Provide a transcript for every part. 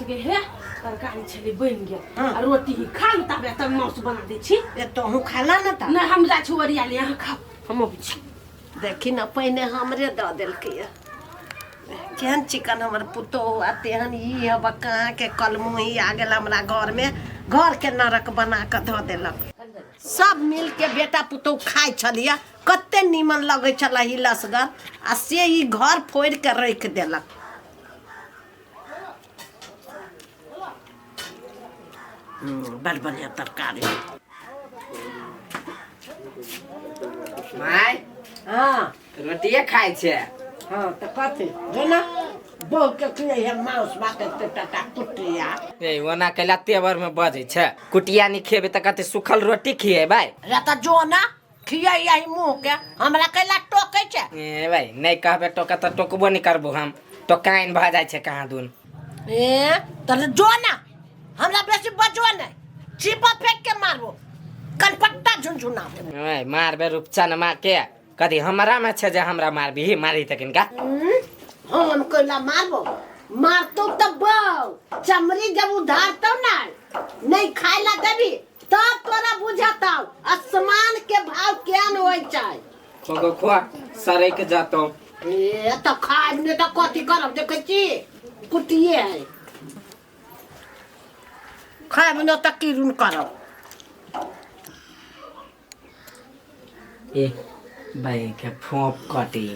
गे हे तरकारी छले बन गेल आ रोटी खा तबे तब मांस बना दै छी ए तोहू खाला न त नहीं हम जाइ छी ओरिया ले यहाँ खाओ हम अबै छी देखी न पहिने हमरे द देलकै केहन चिकन हमर पुतोह आ तेहन ई अब कहाँ के कलमुही आ गेल हमरा घर में घर के नरक बना के ध देलक सब मिल के बेटा पुतोह खाइ छलिया कते नीमन लगे छला ही लसगर आ से ई घर फोड़ के रख देलक बड़ बढ़िया तरकारी माय हाँ रोटिए खाइ छै हाँ तो कथी है ना बहु के किए है मांस बाटे ते टटा कुटिया ए ओना कैला तेवर में बजै छै कुटिया नहीं खेबे त कते सुखल रोटी खिएबै रे त जो ना खिया यही मुंह के हमरा कैला टोकै छै ए भाई नहीं कहबे टोका त टोकबो नहीं करबो हम टोकाइन भ जाय छै कहाँ दून ए त जो ना हमरा बेसी बजो नहीं चिपा फेंक के मारबो कनपट्टा झुनझुना देबो ए मारबे रुपचा न मार के कदी हमरा में छै जे हमरा मारबी मारी तकिन का हम कैला मारबो मारतो त बहु चमड़ी जब उधारतो ना नहीं खाइला देबी तब तोरा बुझाता आसमान के भाव केहन होय छै खोगो खो सरे के जातो ए त खाइ ने त कथी करब देखै छी कुटिए है खाइ में त किरुन करब ए भाई के फोप कटी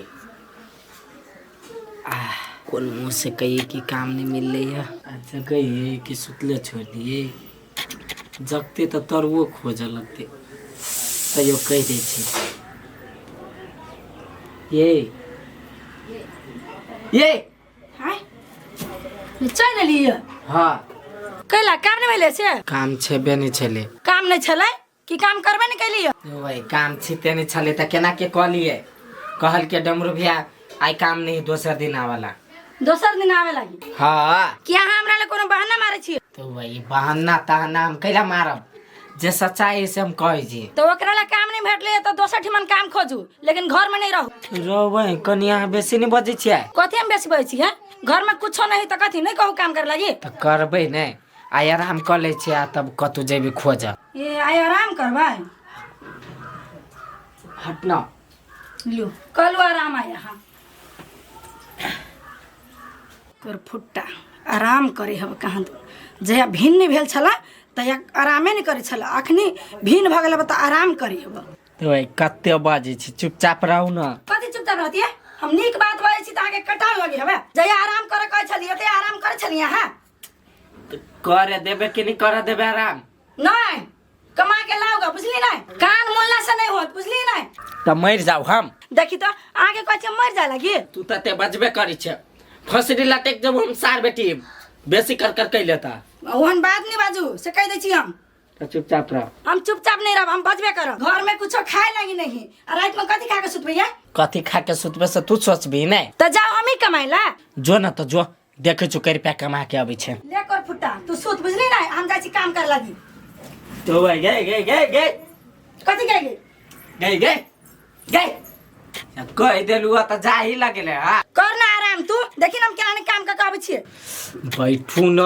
कौन मुँह से कहिए कि काम नहीं मिल रही है अच्छा कहिए कि सुतले छोड़ दिए जगते तो तरवो खोज लगते तैयो कह दे ये हाय चल लिए हाँ कैला काम नहीं मिले से काम छेबे नहीं छले काम नहीं छले कि काम करबे नहीं कैलिए भाई काम छिते नहीं छले त केना के कहलिए कहल के डमरू भैया आई काम नहीं दोसर दिन आवाला दोसर दिन आवे लगी हाँ कि अहाँ हमरा ले कोनो बहाना मारे छी तो वही बहाना तहाना हम कैला मारब जे सच्चाई से हम कहे छी तो ओकरा ला काम नहीं भेटले तो दोसर ठिमन काम खोजू लेकिन घर में नहीं रहू रहबै कनिया बेसी नहीं बजै छियै कथी हम बेसी बजै छी हैं घर में कुछो नहीं तो कथी नहीं कहू काम कर लगी त करबै नहीं आइ आराम कर ले छियै तब कतौ जेबे खोज ये आइ आराम करबै हटना लियो कलू आराम आया हां तोर फुट्टा आराम करे हब कहाँ जया भिन्न नहीं भेल छला तया आरामे नहीं करे छला अखनी भिन्न भ गेल त आराम करे हब तो भाई कते बाजै छी चुपचाप रहू न कथी चुपचाप रहती है हम नीक बात बाजै छी त आगे कटा लगी हबे जया आराम करे कहै छलिए ते आराम करे छलिए हां करे देबे कि नहीं करे देबे आराम नहीं कमा के लाओगा बुझली नहीं कान मोलना से नहीं होत बुझली नहीं त मर जाऊ हम देखी तो आगे कहै छै मर जा लगी तू तते बजबे करै छै फसरी लटेक जब हम सार बेटी बेसी कर कह लेता ओहन बात नहीं बाजू से कह दै छी हम तो चुपचाप रह हम चुपचाप नहीं रहब हम बजबे करब घर में कुछो खाए लगी नहीं आ रात में कथी खा के सुतबै है कथी खा के सुतबे से तू सोचबी नहीं त जाओ हम ही कमाई ला जो न तो जो देखे छु कर पे कमा के आबै छै ले कर फुट्टा तू सुत बुझली नहीं हम जाइ छी काम कर लगी तो भाई गए कथी कह गई गए कह देलु त जा ही लगले हां कर ना आराम तू देखी हम केना काम का आबै छी बैठू न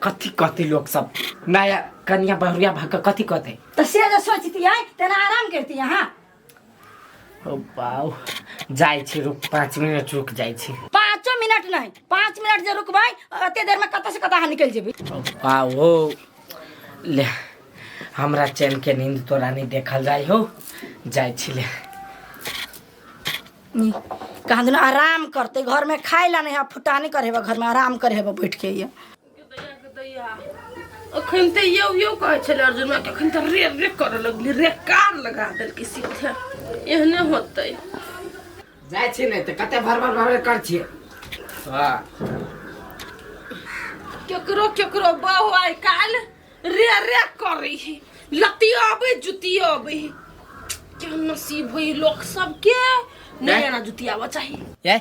कथी लोग सब नया कन्या बहुरिया भाग कथी कहते त से जो सोचती है तेना आराम करती है हां ओ बाऊ जाई छी रुक 5 मिनट रुक जाई छी 5 मिनट नहीं 5 मिनट जे रुकबै अते देर में कत से कत निकल जेबी ओ बाऊ ले हमरा चैन के नींद तोरा नहीं देखल जाई हो जाई छी ले कहाँ दिन आराम करते घर में खाए ला नहीं फुटा नहीं करे घर में आराम करे बैठ के ये अखन ते यो कहे छले अर्जुन के अखन त रे कर लगली रे कार लगा देल के सीधे एहने होतै जाय छी नहीं त कते भर कर छी हां केकरो बहु आइ काल रे करी लती आबे जुती आबे क्या नसीब होई लोग सब के नया ना जुती आवा चाहिए ए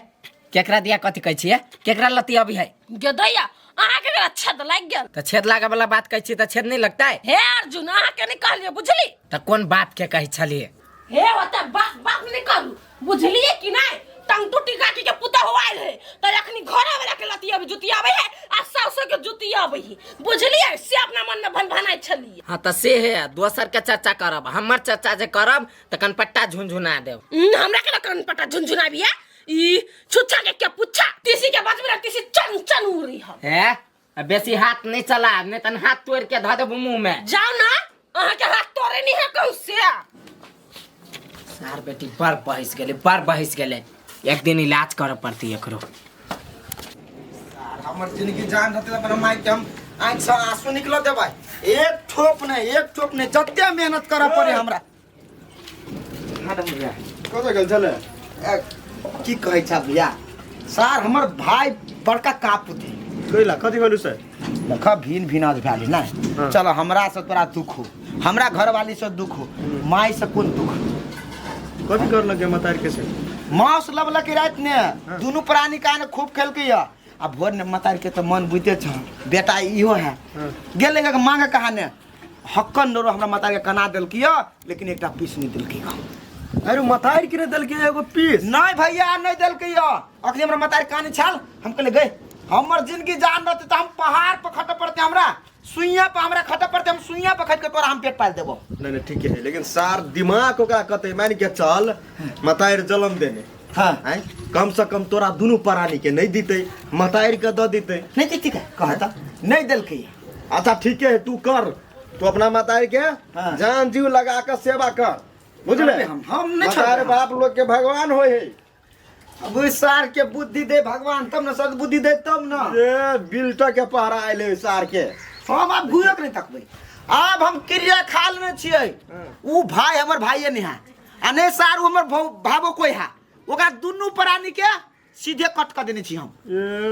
केकरा दिया कथी कहै छी केकरा लती अभी है गदैया आहा के अच्छा त लाग गेल त छेद लागे वाला बात कहै छी त छेद नहीं लगता है हे अर्जुन आहा के नहीं कहलिए बुझली त कौन बाप के कहै छलिए हे ओते बात नहीं करू बुझलिए कि नहीं टंग टूटी काकी के पुता होइल है त अखनी घरे वाला के लतिया जुतियाबे है आ सासो के जुतियाबे है बुझलिए से अपना मन में भनभनाई छलिए। हाँ तो से है दोसर के चर्चा करब, हमर चर्चा जे करब त कनपट्टा झुनझुना देब। हमरा के कनपट्टा झुनझुनाबी है ई छुच्छा के क्या पुच्छा तीसी के बात में तीसी चन चन उड़ी है बेसी हाथ नहीं चला, नहीं तन हाथ तोड़ के धऽ देब मुंह में। जाओ ना अहाँ के हाथ तोड़े नहीं है कहूं से। सार बेटी बड़ बहिस गेले, एक दिन इलाज करे पड़ती एकरो। हमर जिंदगी जान रहते अपन माई के हम आंख से आंसू निकल दे भाई। एक ठोप नहीं जत्ते मेहनत करे पड़े हमरा। मैडम भैया कतऽ गेल छले? की कहै छ भैया, सर हमर भाई बड़का काप थे कइला कथि भेलु से? देखा भिनाज भेली ना। चलो हमरा से तोरा दुख हो, हमरा घरवाली से दुख हो, माई से कोन दुख? कथि कर लगे मतार के से? मांस लबल के रात ने दोनों प्राणी का ने खूब खेलकै या आ भोर ने मतार के तो मन बुझते छ बेटा इहो है गेले के मांगे कहा ने हक्कन रो हमरा मतार के कना देल किया, लेकिन एकटा पीस नहीं देल किया। अरे मतार के देल के एगो पीस? नहीं भैया नहीं देल किया। अखनी हमरा मतार कानी छाल हम कहले गए हमर जिंदगी जान रहते तो हम पहाड़ पर खटे पड़ते, हमरा सुइया पर हमरा खटे पड़ते, हम सुइया पर खट के तोरा हम पेट पाल देबो। नहीं ठीक है, लेकिन सार दिमाग ओकरा कते मान के चल मतार जन्म देने। हां हैं कम से कम तोरा दोनों प्राणी के नहीं दीते, मतार के द दीते। नहीं ठीक है कहता नहीं देल किया। अच्छा ठीक है, तू कर, तू अपना मतार के जान जीव लगा के सेवा कर, बुझले? हम नहीं मतार बाप लोग के भगवान होय है। अब सार के बुद्धि दे भगवान, तब न सद्बुद्धि दे तब न। ये बिल्टा के पहरा आइले सार के। हम अब घुयक नहीं तकबै, अब हम क्रिया खा लेने छियै। उ भाई हमर भाइये नहीं है आ नहीं सार हमर भावो कोई है, ओकरा दुनू प्राणी के सीधे कट कर देने छी हम।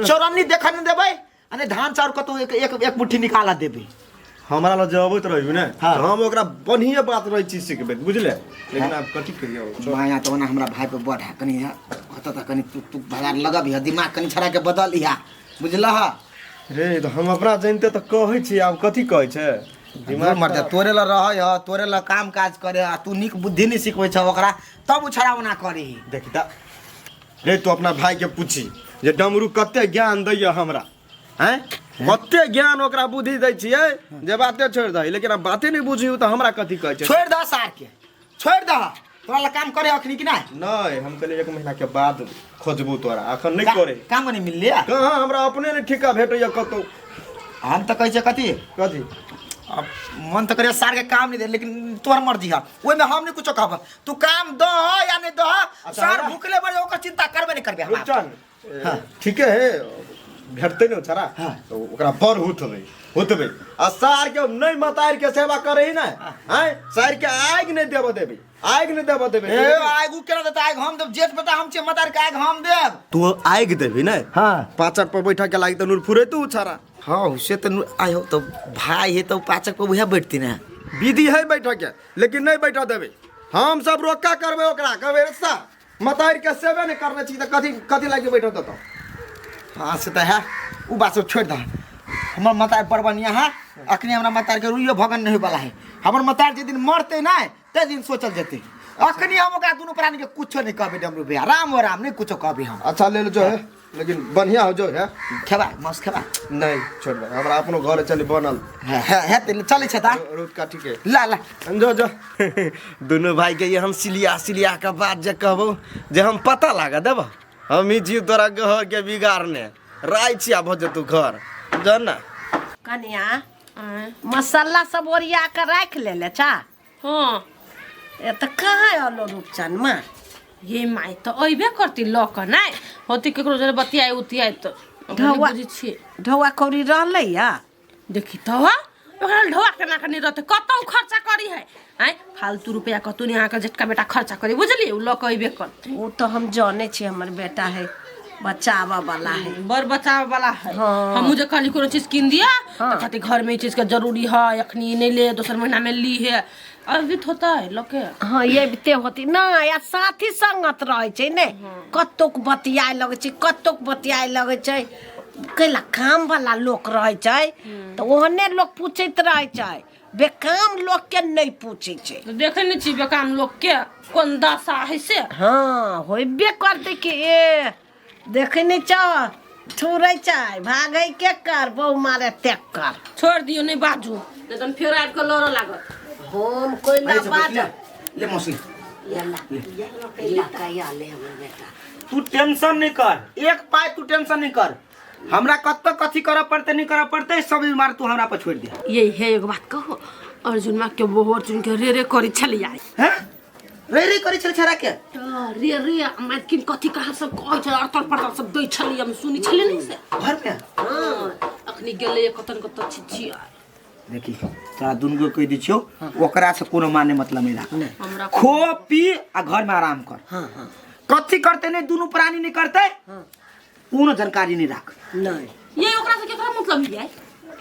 चौरन्नी देखा नहीं देबै आ नहीं धान चाउर कतौ एक मुट्ठी निकाला देबै। हमरा ल जबत रहियो ने हाँ। तो हम ओकरा बढ़िया बात रही चीज सिखबे, बुझले? लेकिन अब कथि करियो? माया तो ना हमरा भाई पे बड़ है कनी होता त कनी तू बाजार लगब है, दिमाग कनी छड़ा के बदल लिया, बुझलह? रे तो हम अपना जानते तो कहै छी, अब कथि कहै छै? दिमाग मर जा, तोरे ल रहय ह, तोरे ल काम काज करे आ तू निक बुद्धि नहीं सिखबै छ ओकरा, तब उ छड़ा बना करी। देखि त रे तू अपना भाई के पूछी जे डमरू कते ज्ञान दैय हमरा, हैं कते ज्ञान ओकरा बुद्धि दै छियै जे बाते छोड़ दही, लेकिन अब बाते नहीं बुझियो तो हमरा कथि कहै छै? छोड़ द सार के, छोड़ द, तोरा ला काम करे अखनी कि नहीं? नहीं हम कहले 1 महीना के बाद खोजबू, तोरा अखन नहीं करे। काम नहीं मिलले कहां हमरा अपने ने ठिका भेटैय कतौ। हम तो कहै छै कथी कथि अब मन तो करे सार के काम नहीं दे, लेकिन तोहर मर्जी है, ओइ में हम नहीं कुछ कहब। तू काम द या नहीं द, सार भूखले बड़े ओकर चिंता करबे नहीं करबे हम। रुचन ठीक है भेटते नहीं छरा तो ओकरा बर होतबे आ सार के नहीं मतार के सेवा करे ही ना, हैं सार के आग नहीं देबो देबे, आग नहीं देबो देबे। ए आग उ केना देता? आग हम देब, जेठ बेटा हम छे मतार के आग हम देब। तू आग देबी ना? हां पाचक पर बैठा के लागी त नूर फुरे तू छरा। हां से तो आयो तो भाई है तो पाचक पर वह बैठती ना। विधि है बैठा के, लेकिन नहीं बैठा देबे। हम सब रोका करबे ओकरा, कहबे सा मतार के सेवा नहीं करने छी त कथि लागी बैठा देतो? हाँ से तो है, उ बात छोड़ द। हमर मतार बड़ बढ़िया है, अखनी हमरा मतार के रुइयो भगन नहीं वाला है। हमर मतार जे दिन मरते ना ते दिन सोचल जेते। अखनी हम ओकरा दुनू प्राणी के कुछो नहीं कहबे डमरू भैया, राम हो राम नहीं कुछो कहबे हम। अच्छा ले लो जो है, लेकिन बढ़िया हो जो है। खेबा मस्त खेबा नहीं छोड़ दे, हमरा अपनो घर चली बनल है ते चले छ त रोड का ठीक है। ला ला जो दोनों भाई के ये हम सिलिया के बात जे कहबो जे हम पता लागा देब, हम ही जीव तोरा घर के बिगाड़ने राय छिया भ जतु घर जन ना। कनिया मसाला सब ओरिया के रख ले ले चा। हाँ ए त कहाँ आलो रूपचन माँ? ये माई तो अइबे करती लक नहीं होती केकरो जरे बतियाए उतियाए तो ढौआ बुझी छी। ढौआ कौड़ी रहले या देखी तो ओकरा ढोआ के ना कनी रहते कतौ खर्चा करी है, हैं फालतू रुपया कतौ नहीं आके जेटका बेटा खर्चा करी, बुझली? उ लक अइबे करते। वो तो हम जाने छी हमर बेटा है, बचावा वाला है, बर बचावे वाला है। हाँ। हम मुझे खाली कोनो चीज किन दिया हाँ। तो कहते घर में ये चीज का जरूरी है, अखनी नहीं ले दूसर महीना में ली है, अभी तो होता है लके। हाँ ये बिते होती ना या साथी संगत रहे छै ने, कतोक बतियाए लगे छै, कतोक बतियाए लगे छै, कैला काम वाला लोग रहे छै तो ओहने लोग पूछैत रहे छै, बेकाम लोग के नहीं पूछे छे। तो देखे नहीं छी बेकाम लोग के कौन दशा है से। हाँ होबे करते कि ए देखे नहीं चा छोड़े चाय भागे के कर बहु मारे त्याग कर। छोड़ दियो नहीं बाजू नहीं तो फिर आब के लड़ो लागत। हम कोई ना बात ले मौसी कहिया ले हमर बेटा। तू टेंशन नहीं कर, एक पाए तू टेंशन नहीं कर। हमरा कत्तो कथी करे पड़ते नहीं करे पड़ते सब बीमार तू हमरा पर छोड़ दे। यही है एक बात कहो अर्जुन माँ के वो अर्जुन के रे करी चली आई हैं रे करी छल छरा के रे मैं किन कथी कहा सब कह छ अर्थल पर्थल सब दै छली हम सुनी छली नहीं से घर पे। हां अखनी गेले कतन कत छी देखी तोरा दुनु को कह दी छियो ओकरा से कोनो माने मतलब नहीं राख। हमरा खो पी आ घर में आराम कर। हां हां कथी करते नहीं दुनु प्राणी नहीं करते कोनो जानकारी नहीं राख। नहीं ये ओकरा से केकरा मतलब है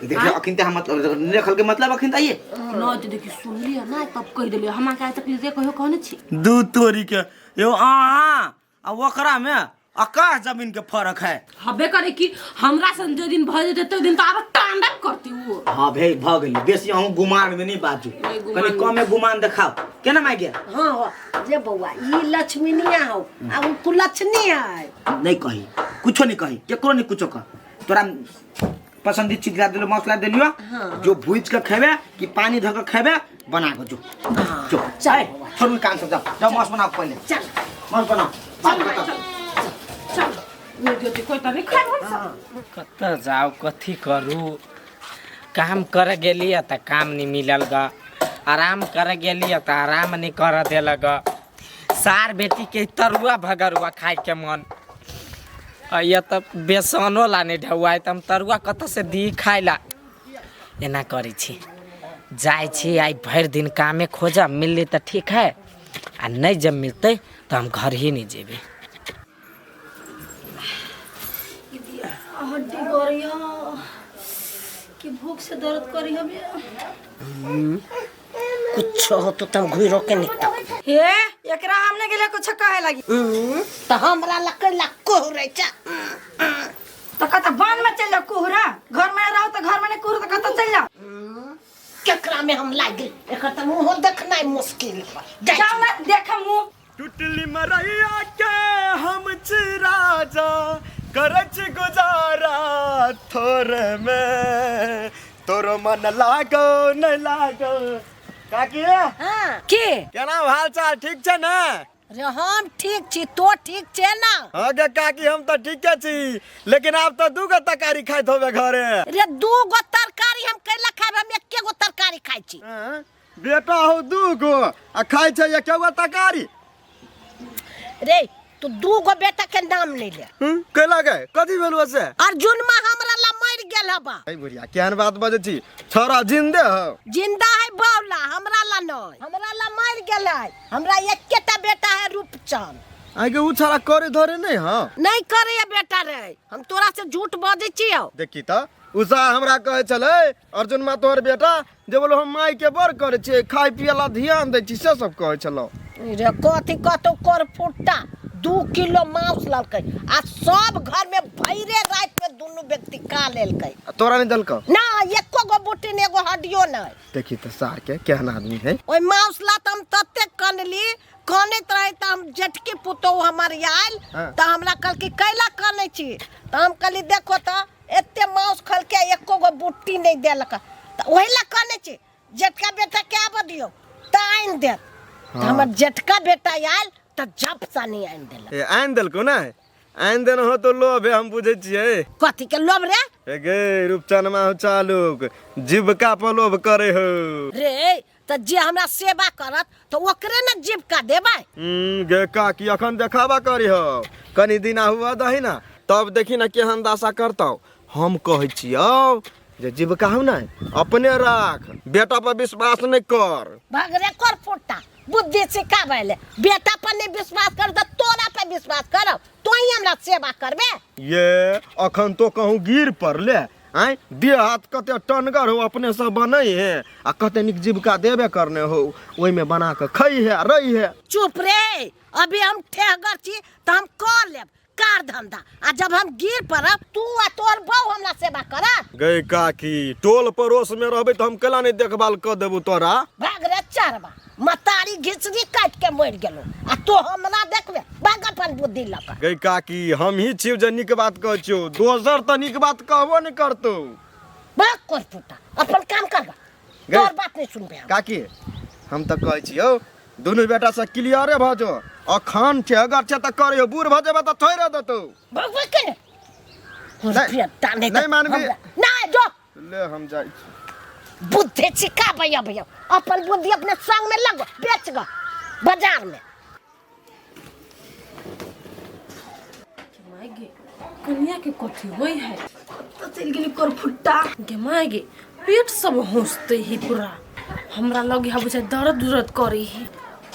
देखिए अखिन त हम मतलब निरखल के मतलब अखिन त ये न तो देखी सुन लिया ना तब कह देलिए हमरा का तक रे कहियो कहने छी दू तोरी के यो आ ओकरा में आकाश जमीन के फर्क है। हबे करे कि हमरा से जे दिन भ जेते तो दिन त आब तांडव करती वो। हां भाई भ गेली बेसी हम गुमान में नहीं बाजू कनी कम में गुमान दिखाओ केना माय गे। हां हो जे बौआ ई लक्ष्मीनिया हो आ उ कुलक्षणी है नहीं कही कुछो नहीं कही केकरो नहीं कुछो कह। तोरा पसंदी चीज ला देलो मौसला देलियो जो भूज के खेबे कि पानी धक के खेबे बना के जो जो चल छोड़ काम सब जाओ मौस बनाओ पहले चल मौस बनाओ बात बताओ। चल ये जो कोई त नहीं खाए हम कत जाओ कथी करू काम कर गेलिए त काम नहीं मिलल ग आराम कर गेलिए त आराम नहीं कर देल ग सार बेटी के तरुआ भगरुआ खाए के मन ये त बेसनो ला नहीं ढौआए त हम तरुआ कत से दी खाए ला एना करी छी जाए छी आई भर दिन कामे खोजा मिलली त ठीक है आ नहीं जब मिलते तो हम घर ही नहीं जेबे। हड्डी गरिया कि भूख से दर्द करी हबे। कुछ हो तो तुम घुरो के निकता हे एकरा हमने गेले कुछ कहे लगी तो हमरा लक्को हो रे चा तो कत बांध में चल जा कुहरा घर में रहो तो घर में नहीं कुहरा तो कत चल जा केकरा में हम लाग गए एकर त मुंह देखना मुश्किल है। जाओ ना देख मुंह टुटली मरैया के हम राजा करच गुजारा थोर में तोर मन लागो न लागो काकी हां के केना हाल चाल ठीक छै ना। रे हम ठीक छी तो ठीक छे ना। हां गे काकी हम तो ठीके छी लेकिन आप तो दू गो तरकारी खाइत होबे घरे। रे दू गो तरकारी हम कैला खाब हम एके गो तरकारी खाइ छी। बेटा हो दू गो आ खाइ छै एके गो तरकारी। रे तू दू गो बेटा के नाम नहीं ले कैला गए कथी भेलु से अर्जुन में हमरा ला मर गेल हबा। ए बुढ़िया केहन बात बजे छी छोरा जिंदे हो जिंदा है बावला हमरा ला नहीं हमरा ला मर गेल है। हमरा एकेटा बेटा है रूपचंद आगे उ छोरा करे धरे नहीं हां नहीं करे बेटा रे हम तोरा से झूठ बाजै छियो। देखी त उषा हमरा कहे चले अर्जुन मा तोहर बेटा जे बोलो हम माई के बर करे छी खाय पियला ध्यान दै छी से सब कहे चलो। रे कथी कतो कर फुट्टा 2 किलो मांस लालकै आ सब घर में भैरे रात में दोनों व्यक्ति का लेलकै तोरा नहीं दलको ना एको गो बूटी ने एगो हड्डियो नहीं। देखी त सार के केहन आदमी है ओइ मांस ला त हम तते कनली कनैत रहे त हम जेठकी पुतो हमर आयल त हमरा कहल कि कैला कनै छी त हम कहली देखो त एते मांस खल के एको गो बूटी नहीं देलक त ओहि ला कनै छी जेठका बेटा के आब दियो त आइन दे त हमर जेठका बेटा आयल त जप सा नहीं आइन देलक। ए आइन दलको ना आइन देन हो तो लोभ है हम बुझे छिए। कथी के लोभ रे ए गे रूपचन मा चालुक जीविका पर लोभ करे हो रे त जे हमरा सेवा करत त ओकरे न जीविका देबै। गे काकी अखन देखावा करी हो कनी दिन हुआ दही ना तब देखी ना केहन दासा करतौ हम कहै छियौ जे जीविका हो ना अपने राख बेटा पर विश्वास नहीं कर। भगरे कर फुट्टा बुद्धि सिखाबै ले बेटा पर नहीं विश्वास कर त तोरा पे विश्वास करब तो ही हमरा सेवा करबे। ये अखन तो कहूँ गिर पर ले आय देह हाथ कते टनगर हो अपने सब बनै है आ कते निक जीविका देबे करने हो ओइ में बना के खई है रही है। चुप रे अभी हम ठेहगर छी त हम कर लेब कार धंधा आ जब हम गिर पड़ब तू आ तोर बहू हमरा सेवा करत गई काकी टोल पड़ोस में रहबे तो हम केला नहीं देखभाल कर देबू तोरा। भाग रे चारबा मतारी घिचरी काट के मर गेलो आ तो हमरा देखबे भाग अपन बुद्धि लका। गई काकी हम ही छियो जे नीक बात कहै छियो, दोसर त नीक बात कहबो नहीं करतो। भाग कोई फुटा अपन काम कर तोर बात नहीं सुनबे हम। काकी हम त कहै छियो दुनू बेटा से क्लियरे भ जो, अखन छे अगर छे त करियो, बूढ़ भ जेबे त थोड़े देतो। भगवे के नहीं मानबी नहीं जो ले हम जाई बुद्धि सिखा भैया भैया अपन बुद्धि अपने संग में लगो बेच गो बाजार में। मायगे कन्या के कथी होई है तो चल गेली कर फुट्टा गे मायगे पेट सब होसते ही पूरा हमरा लगे है बुझे दर्द उर्द करे ही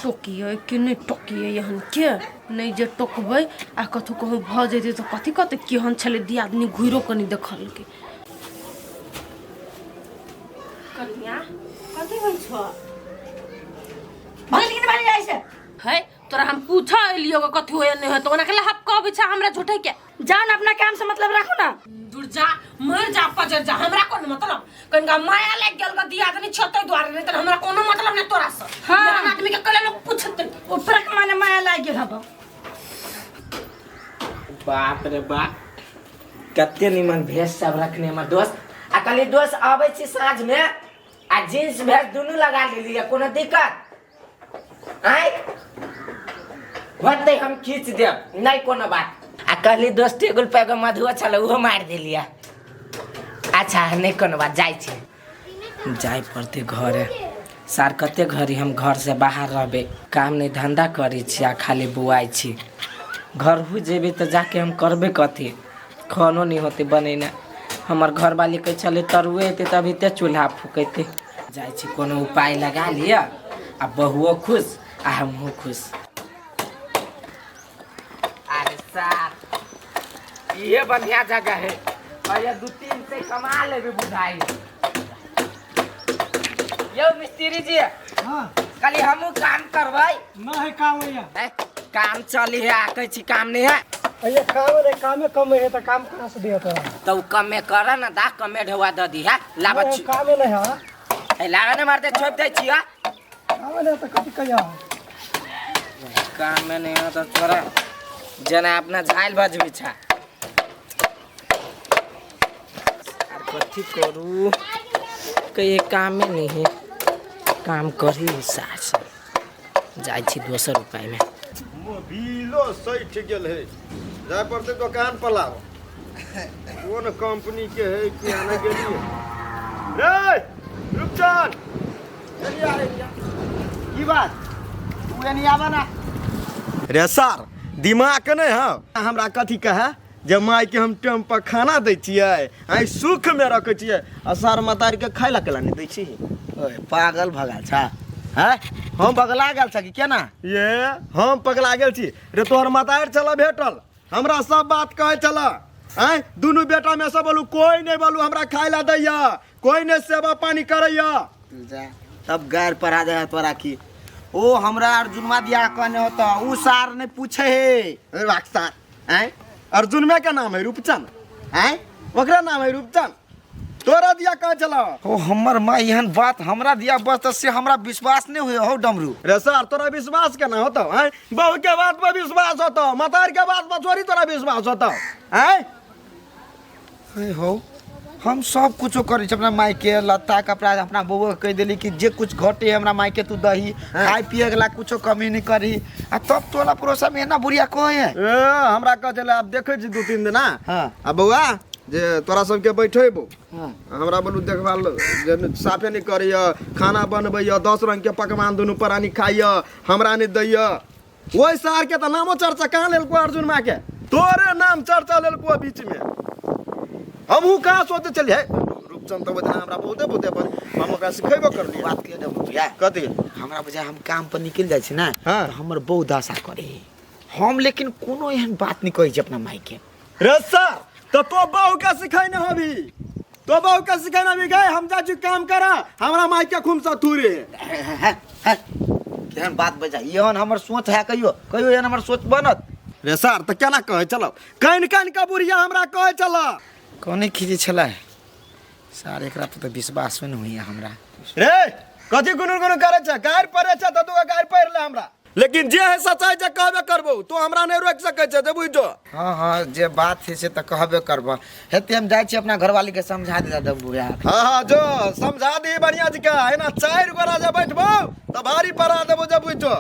टोकिए कि नहीं टोकिए यहन के नहीं जे टोकबै आ कथु कहूँ भ जेतै तो कथी कहते केहन छले दियादनी घुरो कनी देखल के कन्या कथी होई छ भले लेकिन भले जाई से है तोरा हम पूछा एलियो कथी होय नहीं है तो ओना के हप कहबै छ हमरा झूठे के जान अपना काम से मतलब रखो ना। दूर जा मर जा पजर जा हमरा कोन मतलब कनगा माया लाग गेल ग दियादनी छतै द्वारे नहीं त हमरा कोनो मतलब नहीं तोरा से। हाँ। मेरा आदमी के कले लोग पूछत ऊपर के माने माया लाग गेल हबो। बाप रे बाप कते निमन भेष सब रखने हमर दोस्त आ कली दोस्त आबै छी साँझ में आ जींस भेष दुनू लगा लेलिए कोनो दिक्कत आइ भते हम खींच देब नहीं कोनो बात आ कहली दोस्त टेबुल पे एगो मधुआ छल उहो मार देलिए। अच्छा नहीं कोनो बात जाय छी जाय पड़ते घरे सार कते घड़ी हम घर से बाहर रहबे काम नहीं धंधा करी छी आ खाली बुआई छी घर हो जेबे तो जाके हम करबे कथी खानो नहीं होते बनेने हमर घर वाली कहे चले तरुए हेते तभी ते चूल्हा फूकते जाय छी कोनो उपाय लगा लिया आ बहुओ खुश आ हमहू खुश। अरे सार ये बढ़िया जगह है और ये 2-3 से कमा लेबे बुझाई। यो मिस्त्री जी हाँ खाली हमू काम करबै ना है काम है काम चली है कहे छी काम नहीं है ये काम रे कामे कम है तो काम कहाँ से दिया तो तो कमे कर ना दा कमे ढवा द दी है लाबत छी काम नहीं है लागा ने मारते छोड़ दे छी काम नहीं तो कथी कहिया काम में नहीं हो तो तोरा जना अपना झाइल बजबी छा और कथी करू कहीं काम में नहीं है काम करी सास जाय छी 200 रुपए में मोबिलो सैठ गेल है जाय पड़ते दुकान पर लाओ कौन कंपनी के है कि आने के लिए रे रुपचान चलिए आ रही की बात तू नहीं आवा ना रे सर दिमाग नहीं है हमरा कथी कहे जब माय के हम टाइम पर खाना दै छियै आई सुख में रखे छियै आ सर मतारी के खाय ला केला नहीं दै छी। ओए पागल भगाल छा हैं हम पगला गेल छ कि केना ये हम पगला गेल छी रे तोहर मतारी चला भेटल हमरा सब बात कहे चला हैं दुनू बेटा में से बोलू कोई नहीं बोलू हमरा खाय ला दैया कोई नहीं सेवा पानी करैया जा तब गैर पढ़ा दे तोरा की ओ हमरा अर्जुनमा दिया कहने होता उ सार ने पूछे है राक्षस हैं अर्जुन में क्या नाम है रूपचंद हैं ओकरा नाम है रूपचंद तोरा दिया कह चला ओ हमर माँ यहन बात हमरा दिया बस से हमरा विश्वास नहीं हुए हो डमरू रे सर तोरा विश्वास केना होता हैं बहू के बात पर विश्वास होता मतार के बात पर थोड़ी तोरा विश्वास होता हैं हो हम सब कुछ करे छ अपना माई के लत्ता कपड़ा अपना बउआ कह देली कि जे कुछ घटे हमरा माई के तू दही खाए पिए गला कुछ कमी नहीं करी आ तब तोला परोसा में ना बुढ़िया कहे है ए हमरा कह चले अब देखे छी 2-3 दिन हां आ बउआ जे तोरा सबके बैठेबो हां हमरा बोलू देखभाल जे साफे नहीं करैया खाना बनबैया 10 रंग के पकवान दुनू प्राणी खाइया हमरा नहीं दैया ओइ शहर के त नामो चर्चा कहाँ लेलको अर्जुन माँ के तोरे नाम चर्चा लेलको बीच में हमहू कहाँ सोचे चलिए रूपचंद तो बता हमरा बहुते पर हम ओकरा सिखेबो करली बात के दे बुढ़िया कथी हमरा बजा हम काम पर निकल जाय छी ना हाँ। तो हमर बहु दशा करे हम लेकिन कोनो एहन बात नहीं कही अपना माई के रे सर तो बहू के सिखाई न हबी तो बहू के सिखाई न हबी गए हम जा काम करा हमरा माई के खून से थूरे केहन बात बजा यहन हमर सोच है कहियो कहियो एहन हमर सोच बनत रे सर तो केना कहे चलो कन का बुढ़िया हमरा कहे चला कोने खींचे छला है सार एकरा पे तो विश्वास नहीं हुई हमरा। रे कथी गुनगुन करे छ गायर पड़े छ त तू गायर पड़ ले हमरा, लेकिन जे है सच्चाई जे कहबे करबो तू हमरा नहीं रोक सकै छ जे बुझो। हाँ हाँ जे बात है से तो कहबे करबो। हेते हम जाय छी अपना घरवाली के समझा दे दबू यार। हाँ हाँ जो समझा दी बढ़िया जी का है ना, 4 गोरा जे बैठबो त भारी पड़ा देबो जे बुझो।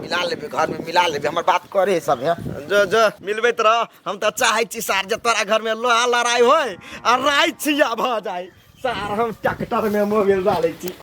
मिला लेबे घर में, मिला लेबे, हमर बात करे सब है। जो जो मिलबैत रह, हम त चाहै छी सार जे तोरा घर में लोहा लड़ाई होय आ राय छिया भ जाय। सार हम ट्रैक्टर में मोबिल डालै छी।